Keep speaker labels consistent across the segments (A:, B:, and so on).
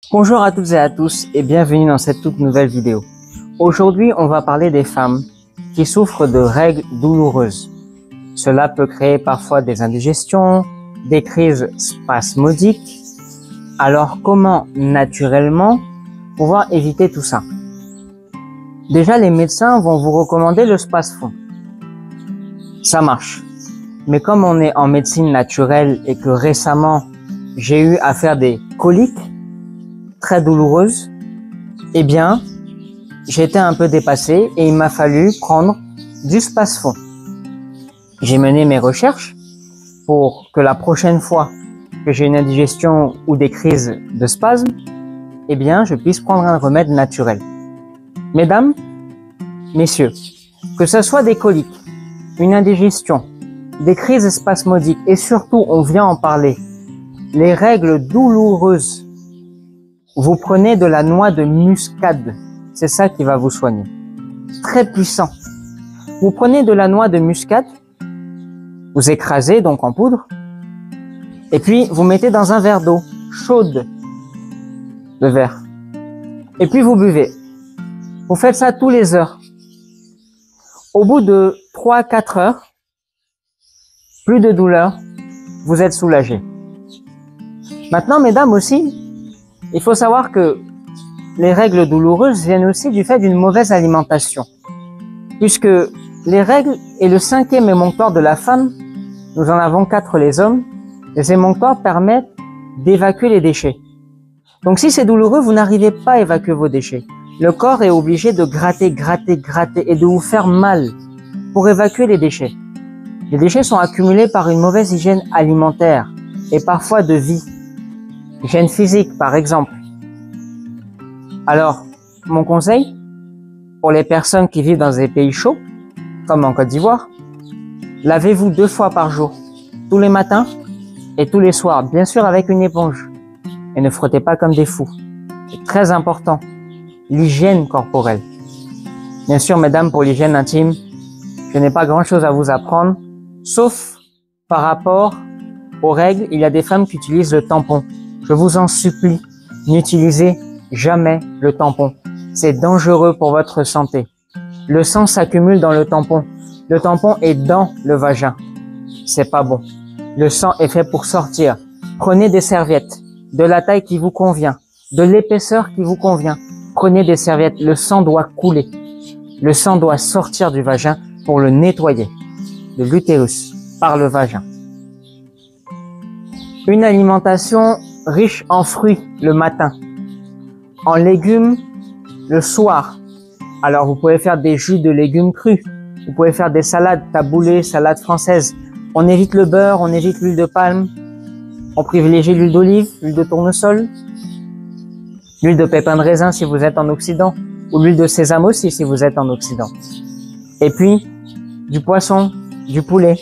A: Bonjour à toutes et à tous et bienvenue dans cette toute nouvelle vidéo. Aujourd'hui, on va parler des femmes qui souffrent de règles douloureuses. Cela peut créer parfois des indigestions, des crises spasmodiques. Alors, comment naturellement pouvoir éviter tout ça? Déjà, les médecins vont vous recommander le Spasfon. Ça marche. Mais comme on est en médecine naturelle et que récemment, j'ai eu à faire des coliques très douloureuses, eh bien, j'ai été un peu dépassé et il m'a fallu prendre du Spasfon. J'ai mené mes recherches pour que la prochaine fois que j'ai une indigestion ou des crises de spasme, eh bien, je puisse prendre un remède naturel. Mesdames, messieurs, que ce soit des coliques, une indigestion, des crises spasmodiques et surtout, on vient en parler, les règles douloureuses, vous prenez de la noix de muscade. C'est ça qui va vous soigner. Très puissant. Vous prenez de la noix de muscade, vous écrasez donc en poudre, et puis vous mettez dans un verre d'eau chaude, le verre. Et puis vous buvez. Vous faites ça tous les heures. Au bout de 3-4 heures, plus de douleur, vous êtes soulagé. Maintenant, mesdames aussi, il faut savoir que les règles douloureuses viennent aussi du fait d'une mauvaise alimentation. Puisque les règles est le 5e émonctoire de la femme, nous en avons 4 les hommes, et ces émonctoires permettent d'évacuer les déchets. Donc si c'est douloureux, vous n'arrivez pas à évacuer vos déchets. Le corps est obligé de gratter et de vous faire mal pour évacuer les déchets. Les déchets sont accumulés par une mauvaise hygiène alimentaire et parfois de vie. Hygiène physique, par exemple. Alors, mon conseil, pour les personnes qui vivent dans des pays chauds, comme en Côte d'Ivoire, lavez-vous 2 fois par jour, tous les matins et tous les soirs, bien sûr avec une éponge. Et ne frottez pas comme des fous. C'est très important, l'hygiène corporelle. Bien sûr, mesdames, pour l'hygiène intime, je n'ai pas grand-chose à vous apprendre, sauf par rapport aux règles, il y a des femmes qui utilisent le tampon. Je vous en supplie, n'utilisez jamais le tampon. C'est dangereux pour votre santé. Le sang s'accumule dans le tampon. Le tampon est dans le vagin. C'est pas bon. Le sang est fait pour sortir. Prenez des serviettes, de la taille qui vous convient, de l'épaisseur qui vous convient. Prenez des serviettes. Le sang doit couler. Le sang doit sortir du vagin pour le nettoyer de l'utérus par le vagin. Une alimentation riche en fruits le matin, en légumes le soir. Alors vous pouvez faire des jus de légumes crus, vous pouvez faire des salades taboulées, salades françaises. On évite le beurre, on évite l'huile de palme, on privilégie l'huile d'olive, l'huile de tournesol, l'huile de pépin de raisin si vous êtes en Occident, ou l'huile de sésame aussi si vous êtes en Occident. Et puis, du poisson, du poulet,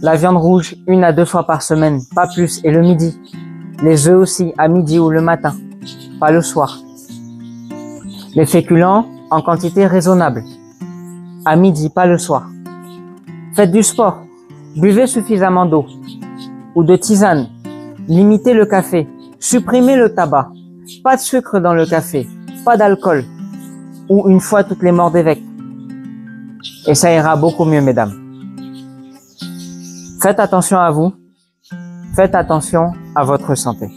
A: la viande rouge 1 à 2 fois par semaine, pas plus, et le midi. Les œufs aussi, à midi ou le matin, pas le soir. Les féculents en quantité raisonnable, à midi, pas le soir. Faites du sport, buvez suffisamment d'eau ou de tisane, limitez le café, supprimez le tabac, pas de sucre dans le café, pas d'alcool, ou une fois toutes les morts d'évêque. Et ça ira beaucoup mieux, mesdames. Faites attention à vous, faites attention à votre santé.